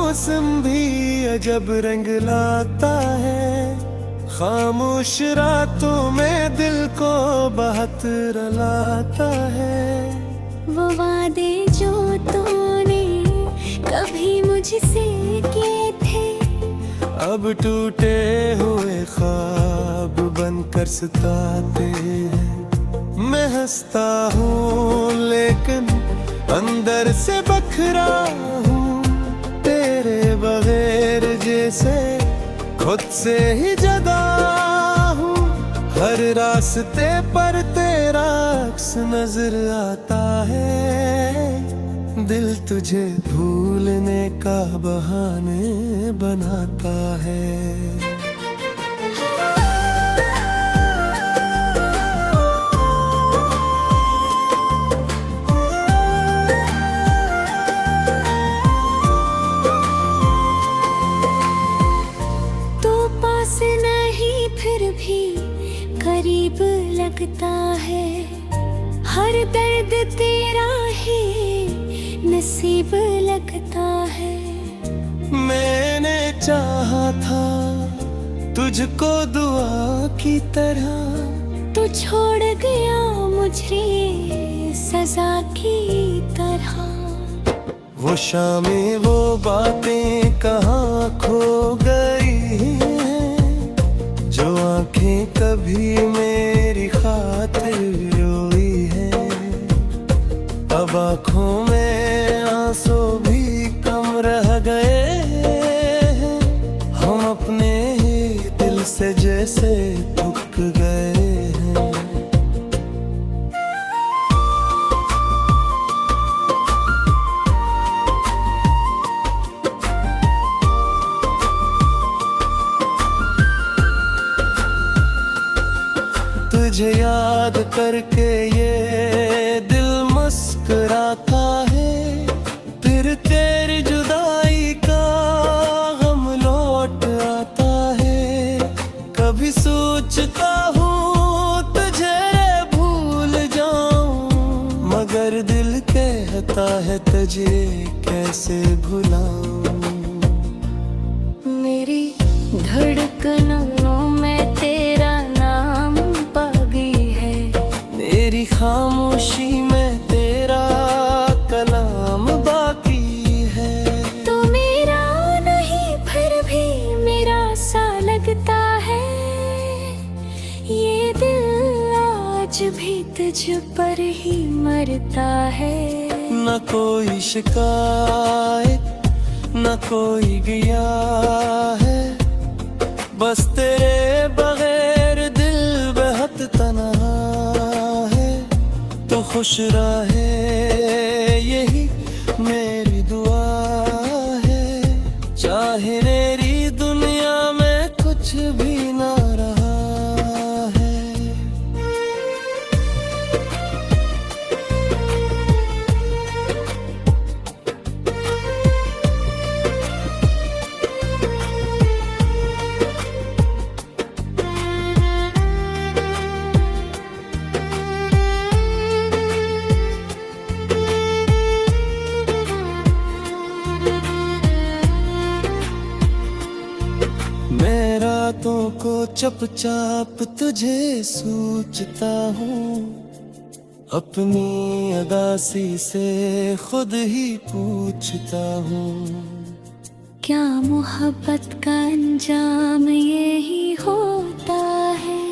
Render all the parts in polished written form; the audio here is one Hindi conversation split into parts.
मौसम भी अजब रंग लाता है, खामोश रातों में दिल को बहुत रुलाता है। वो वादे जो तूने कभी मुझसे किए थे, अब टूटे हुए ख्वाब बनकर सताते हैं। मैं हंसता हूँ लेकिन अंदर से बखरा हूँ, तेरे बगैर जैसे खुद से ही जुदा हूँ। हर रास्ते पर तेरा अक्स नजर आता है, दिल तुझे भूलने का बहाने बनाता है। करीब लगता है, हर दर्द तेरा ही नसीब लगता है। मैंने चाहा था तुझको दुआ की तरह, तू छोड़ गया मुझे सजा की तरह। वो शामें वो बातें कहाँ खो गई हैं, जो आंखें कभी मेरी खातिर रोई है। अब आँखों में आंसू भी कम रह गए हैं, हम अपने ही दिल से जैसे थक गए हैं। तुझे याद करके ये दिल मुस्कुराता है, फिर तेरी जुदाई का गम लौट आता है। कभी सोचता हूँ तुझे भूल जाऊं, मगर दिल कहता है तुझे कैसे भुलाऊं। मेरी धड़कनों में तेरा नाम बागी है, मेरी खामोशी में तेरा कलाम बाकी है। तू मेरा नहीं फिर भी मेरा सा लगता है, ये दिल आज भी तुझ पर ही मरता है। न कोई शिकायत न कोई गया है, बस तेरे बगैर दिल बहुत तन्हा है। तो खुश रहे यही मेरी दुआ है, चाहे मेरी दुनिया में कुछ भी ना रहा है। मैं रातों को चुपचाप तुझे सोचता हूँ, अपनी अदासी से खुद ही पूछता हूँ। क्या मोहब्बत का अंजाम यही होता है,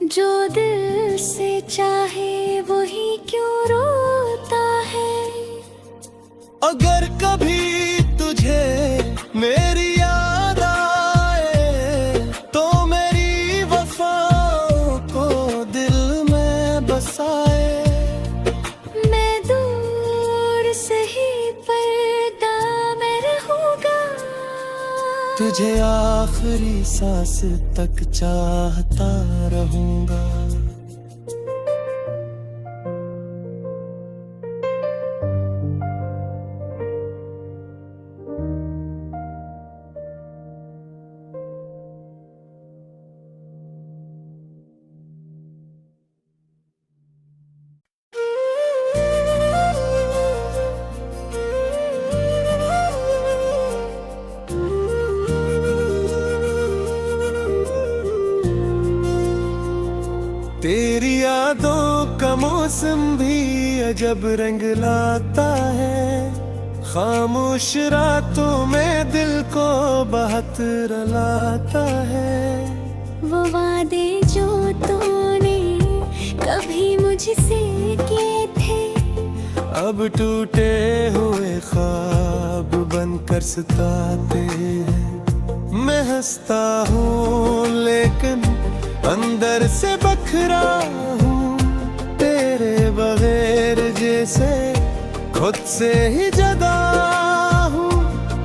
जो दिल से चाहे वही क्यों रोता है। अगर कभी तुझे मेरी याद आए, तो मेरी वफाओं को दिल में बसाए। मैं दूर सही पर्दा में रहूंगा, तुझे आखिरी सांस तक चाहता रहूंगा। मौसम भी अजब रंग लाता है, खामोश रातों में दिल को बहुत रुलाता है। वो वादे जो तूने कभी मुझसे किए थे, अब टूटे हुए ख्वाब बनकर सताते हैं। मैं हंसता हूँ लेकिन अंदर से बखरा हूँ, तेरे बगैर जैसे खुद से ही जुदा हूँ।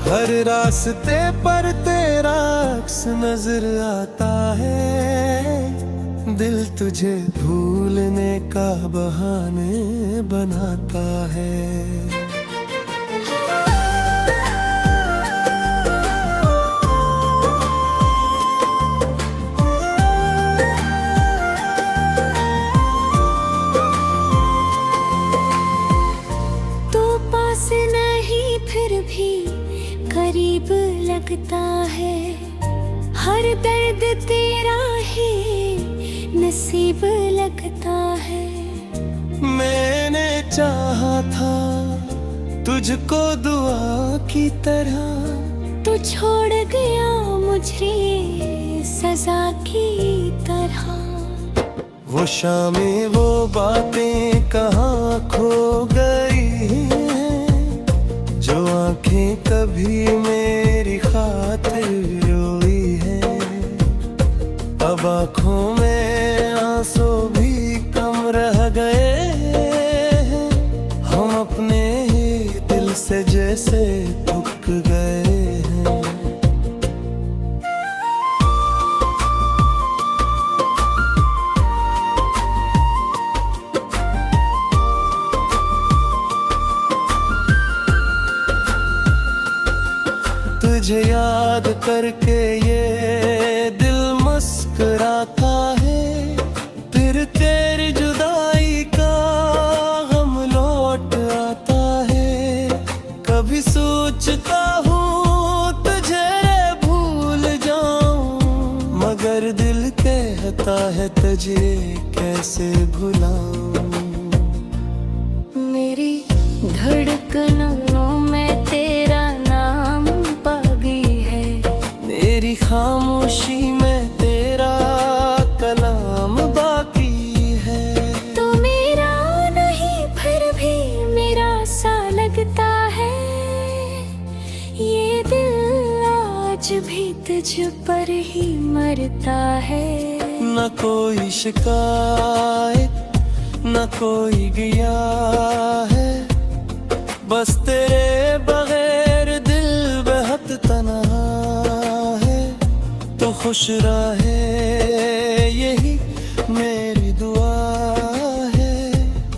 हर रास्ते पर तेरा अक्स नजर आता है, दिल तुझे भूलने का बहाने बनाता है। करीब लगता है, हर दर्द तेरा ही नसीब लगता है। मैंने चाहा था तुझको दुआ की तरह, तू छोड़ गया मुझे सजा की तरह। वो शामें वो बातें कहाँ खो गई हैं, जो आंखें कभी मेरी खातिर रोई है। अब आँखों में आंसू भी कम रह गए हैं, हम अपने ही दिल से जैसे थक गए हैं। तुझे याद करके ये दिल मुस्कुराता है, फिर तेरी जुदाई का गम लौट आता है। कभी सोचता हूँ तुझे भूल जाऊं, मगर दिल कहता है तुझे कैसे भुलाऊं। मेरी धड़कनों में तेरा नाम बागी है, मेरी खामोशी में तेरा कलाम बाकी है। तू मेरा नहीं फिर भी मेरा सा लगता है, ये दिल आज भी तुझ पर ही मरता है। न कोई शिकायत न कोई गया है, बस तेरे बगैर दिल बेहद तन्हा है। तो खुश रहे यही मेरी दुआ है,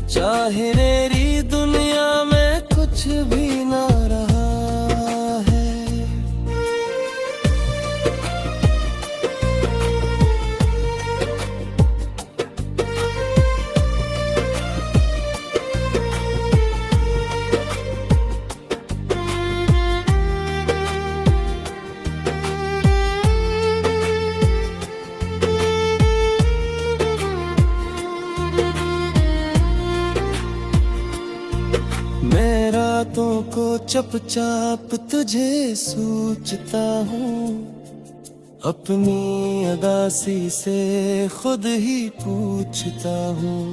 चाहे मेरी दुनिया में कुछ भी ना रहा है। मैं रातों को चुपचाप तुझे सोचता हूँ, अपनी अदासी से खुद ही पूछता हूँ।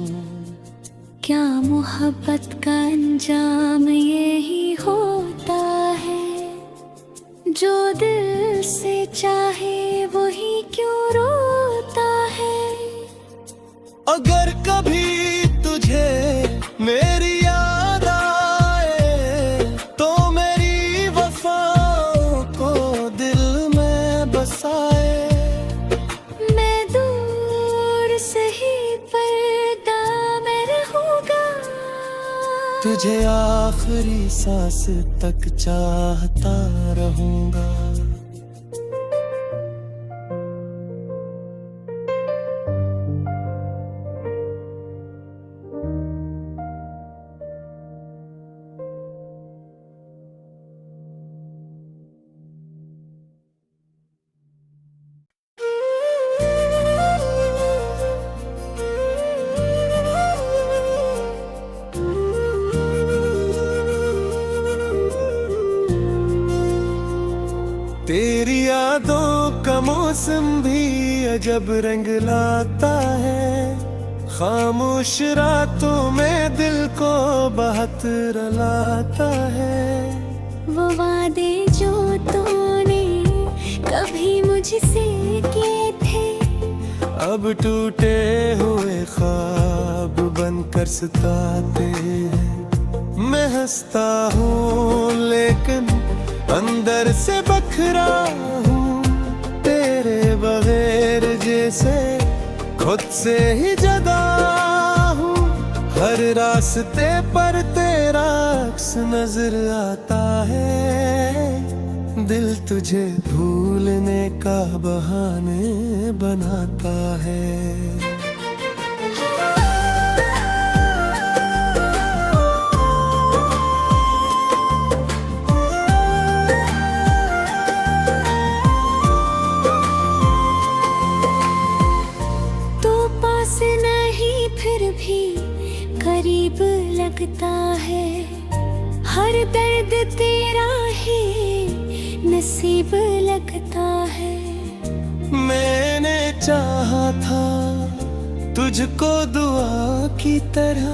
क्या मोहब्बत का अंजाम यही होता है, जो दिल से चाहे वही क्यों रोता है। अगर कभी तुझे मेरी याद आए, तो मेरी वफाओं को दिल में बसाए। मैं दूर सही पर्दा में रहूंगा, तुझे आखिरी सांस तक चाहता रहूंगा। तेरी यादों का मौसम भी अजब रंग लाता है, खामोश रातों में दिल को बहुत रुलाता है। वो वादे जो तूने कभी मुझसे किए थे, अब टूटे हुए ख्वाब बनकर सताते हैं। मैं हंसता हूँ लेकिन अंदर से बखरा हूँ, तेरे बगैर जैसे खुद से ही जुदा हूँ। हर रास्ते पर तेरा अक्स नजर आता है, दिल तुझे भूलने का बहाने बनाता है। करीब लगता है, हर दर्द तेरा ही नसीब लगता है। मैंने चाहा था तुझको दुआ की तरह,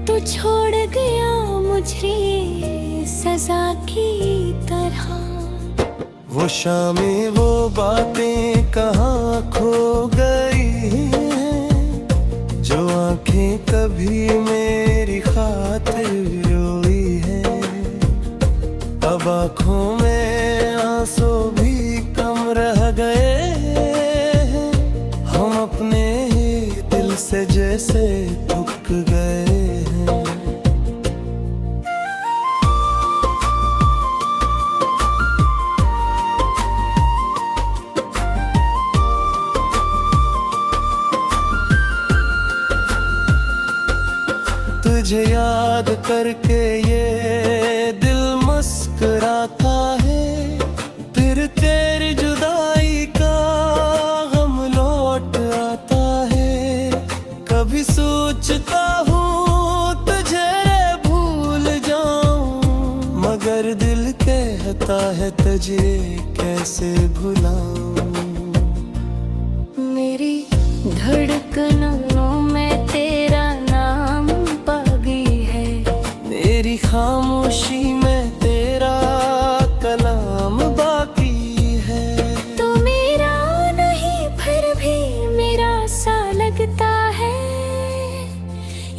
तू छोड़ गया मुझे सजा की तरह। वो शामें वो बातें कहाँ खो गई हैं, जो आंखें कभी मेरी खातिर रोई है। अब आँखों में आंसू भी कम रह गए हैं, हम अपने ही दिल से जैसे थक गए हैं। तुझे याद करके ये दिल मुस्कुराता है, फिर तेरी जुदाई का गम लौट आता है। कभी सोचता हूँ तुझे भूल जाऊं, मगर दिल कहता है तुझे कैसे भुलाऊं। मेरी धड़कनों में तेरा नाम बागी है, मेरी खामोशी में तेरा कलाम बाकी है। तू मेरा नहीं फिर भी मेरा सा लगता है,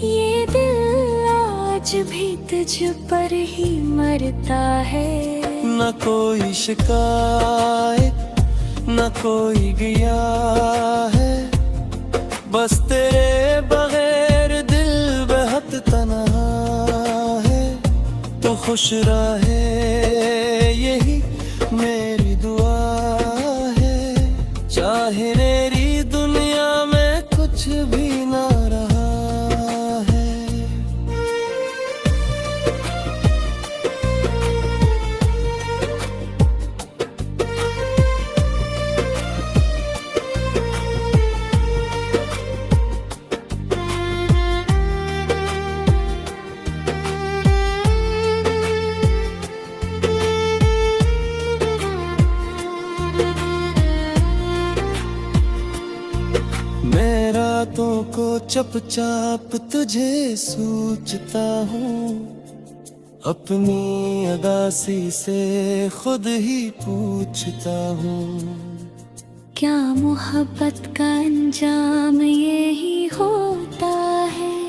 ये दिल आज भी तुझ पर ही मरता है। न कोई शिकायत न कोई गया है, बस तेरे बगैर दिल बेहद तन्हा है। तो खुश रहे यही मेरी दुआ है, चाहे मेरी दुनिया में कुछ भी ना रहा है। मैं रातों को चुपचाप तुझे सोचता हूँ, अपनी अदासी से खुद ही पूछता हूँ। क्या मोहब्बत का अंजाम यही होता है,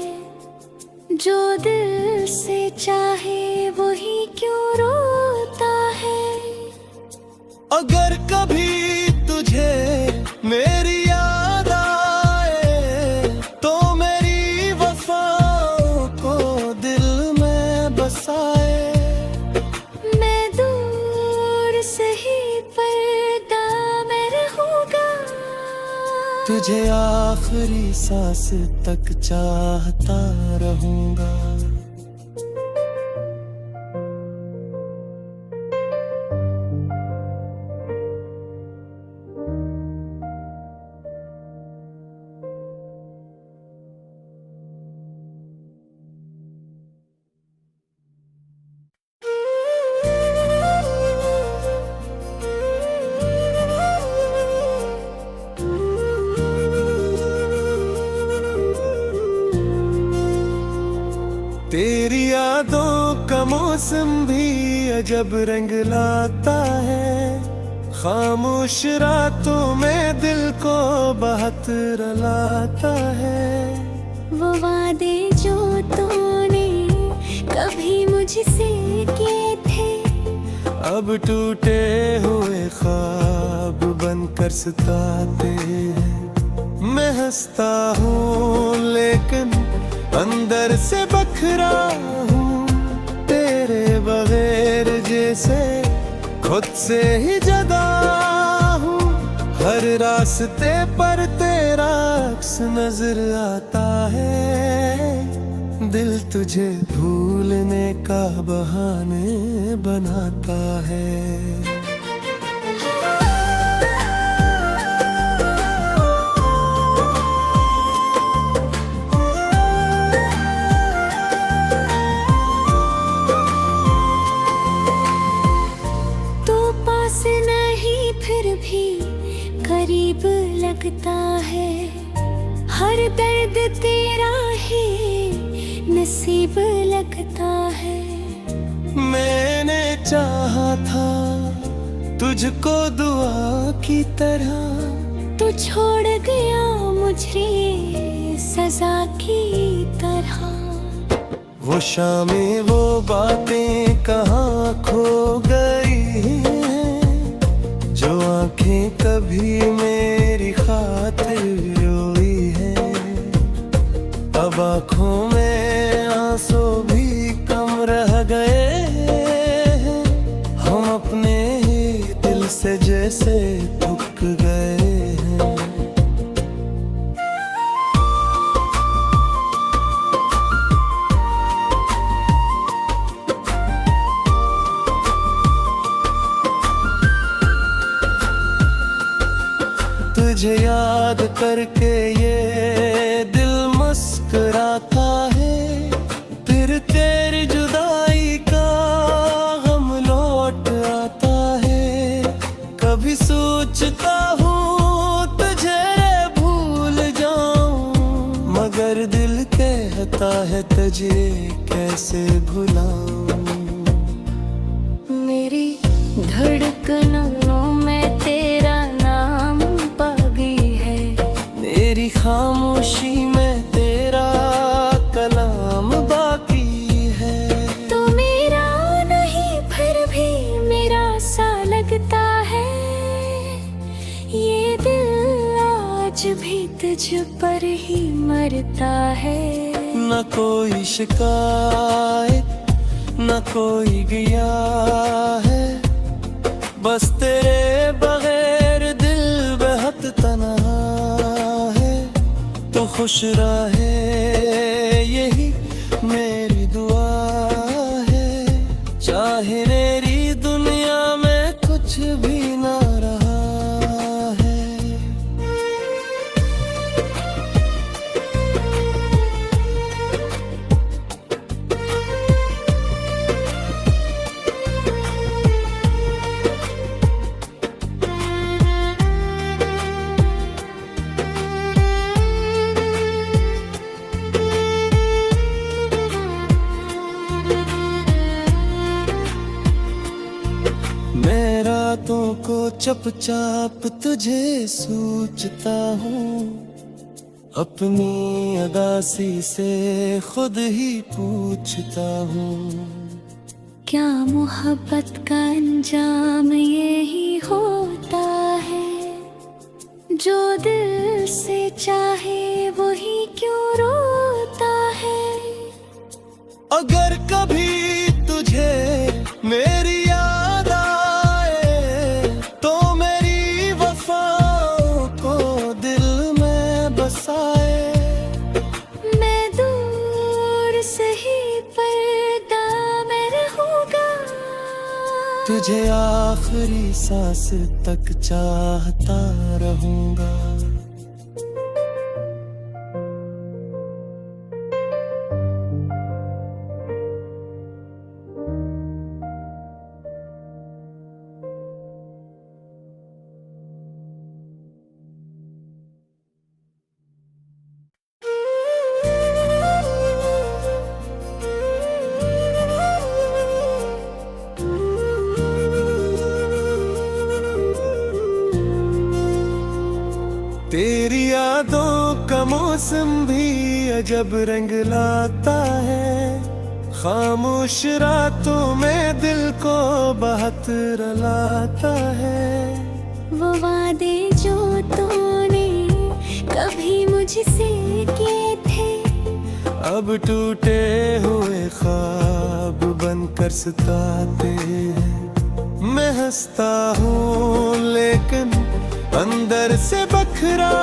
जो दिल से चाहे वही क्यों रोता है। अगर कभी तुझे मेरी याद आए, तो मेरी वफाओं को दिल में बसाए। मैं दूर सही पर्दा में रहूंगा, तुझे आखिरी सांस तक चाहता रहूंगा। मौसम भी अजब रंग लाता है, खामोश रातों में दिल को बहुत रुलाता है। वो वादे जो तूने कभी मुझसे किए थे, अब टूटे हुए ख्वाब बनकर सताते हैं। मैं हंसता हूँ लेकिन अंदर से बखरा हूँ, तेरे बगैर जैसे खुद से ही जुदा हूँ। हर रास्ते पर तेरा अक्स नजर आता है, दिल तुझे भूलने का बहाने बनाता है। फिर भी करीब लगता है, हर दर्द तेरा ही नसीब लगता है। मैंने चाहा था तुझको दुआ की तरह, तू छोड़ गया मुझे सजा की तरह। वो शामें वो बातें कहाँ खो गई हैं, जो आंखें कभी मेरी खातिर रोई है। अब आँखों में आंसू भी कम रह गए हैं, हम अपने ही दिल से जैसे थक गए हैं। तुझे याद करके ये दिल मुस्कुराता है, फिर तेरी जुदाई का गम लौट आता है। कभी सोचता हूँ तुझे भूल जाऊं, मगर दिल कहता है तुझे कैसे भुलाऊं। मेरी धड़कनों में तेरा नाम बागी है, मेरी खामोशी में तेरा कलाम बाकी है। तू मेरा नहीं फिर भी मेरा सा लगता है, ये दिल आज भी तुझ पर ही मरता है। न कोई शिकायत न कोई गया है, बस तेरे बगैर दिल बेहद तन्हा है। तो खुश रहे यही मेरी दुआ है, चाहे मेरी दुनिया में कुछ भी ना रहा है। मैं रातों को चुपचाप तुझे सोचता हूँ, अपनी अदासी से खुद ही पूछता हूँ। क्या मोहब्बत का अंजाम यही होता है, जो दिल से चाहे वही क्यों रोता है। अगर कभी तुझे मेरी याद आए, तो मेरी वफाओं को दिल में बसाए। मैं दूर सही पर्दा में रहूंगा, तुझे आखिरी सांस तक चाहता रहूंगा। यादों का मौसम भी अजब रंग लाता है, खामोश रातों में दिल को बहुत रुलाता है। वो वादे जो तूने कभी मुझसे किए थे, अब टूटे हुए ख्वाब बनकर सताते हैं। मैं हंसता हूँ लेकिन अंदर से बखरा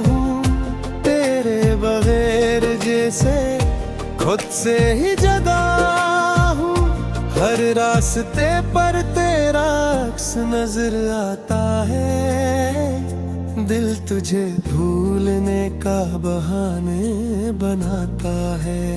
हूँ, तेरे बगैर जैसे खुद से ही जुदा हूँ। हर रास्ते पर तेरा अक्स नजर आता है, दिल तुझे भूलने का बहाने बनाता है।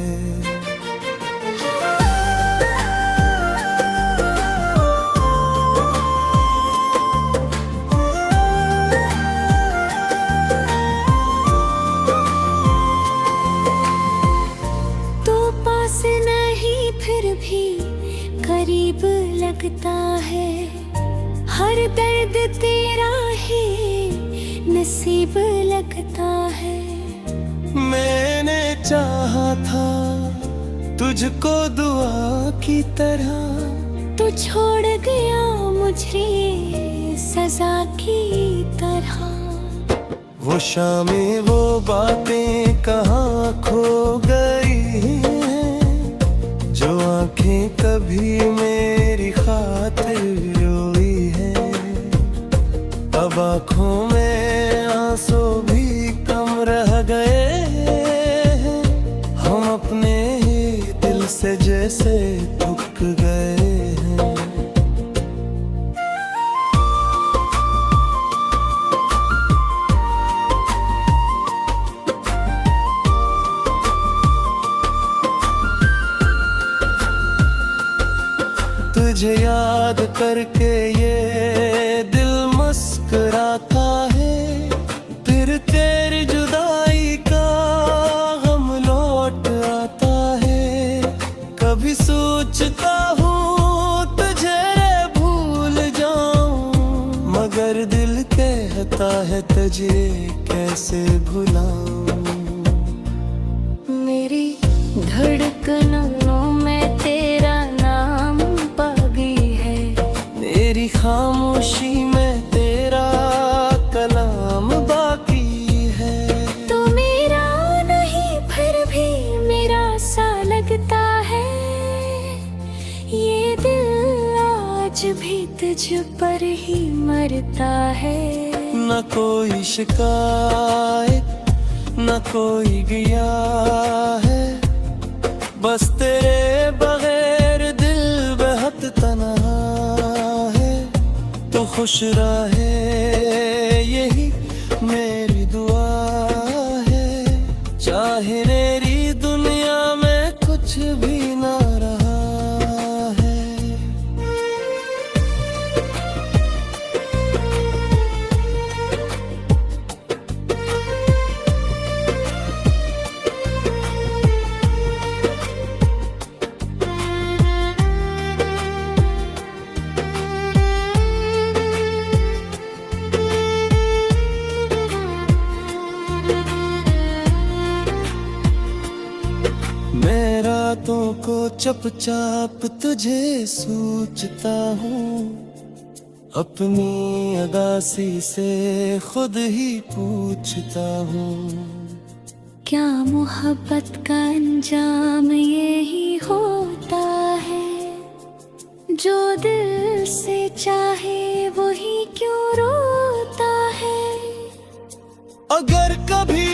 नहीं फिर भी करीब लगता है, हर दर्द तेरा ही नसीब लगता है। मैंने चाहा था तुझको दुआ की तरह, तू छोड़ गया मुझे सजा की तरह। वो शामें वो बातें कहाँ खो गई हैं, जो आंखें कभी मेरी खातिर रोई है। अब आँखों में आंसू भी कम रह गए हैं, हम अपने ही दिल से जैसे थक गए हैं। तुझे याद करके ये दिल मुस्कुराता है, फिर तेरी जुदाई का गम लौट आता है। कभी सोचता हूँ तुझे भूल जाऊं, मगर दिल कहता है तुझे कैसे भुलाऊं। मेरी धड़कनों में तेरा नाम बागी है, मेरी खामोशी में तेरा कलाम बाकी है। तू मेरा नहीं फिर भी मेरा सा लगता है, ये दिल आज भी तुझ पर ही मरता है। न कोई शिकायत न कोई गया है, बस तेरे बगैर दिल बेहद तन्हा है। तो खुश रहे यही मेरी दुआ है, चाहे मेरी दुनिया में कुछ भी ना रहा है। मैं रातों को चुपचाप तुझे सोचता हूँ, अपनी अदासी से खुद ही पूछता हूँ। क्या मोहब्बत का अंजाम यही होता है, जो दिल से चाहे वही क्यों रोता है। अगर कभी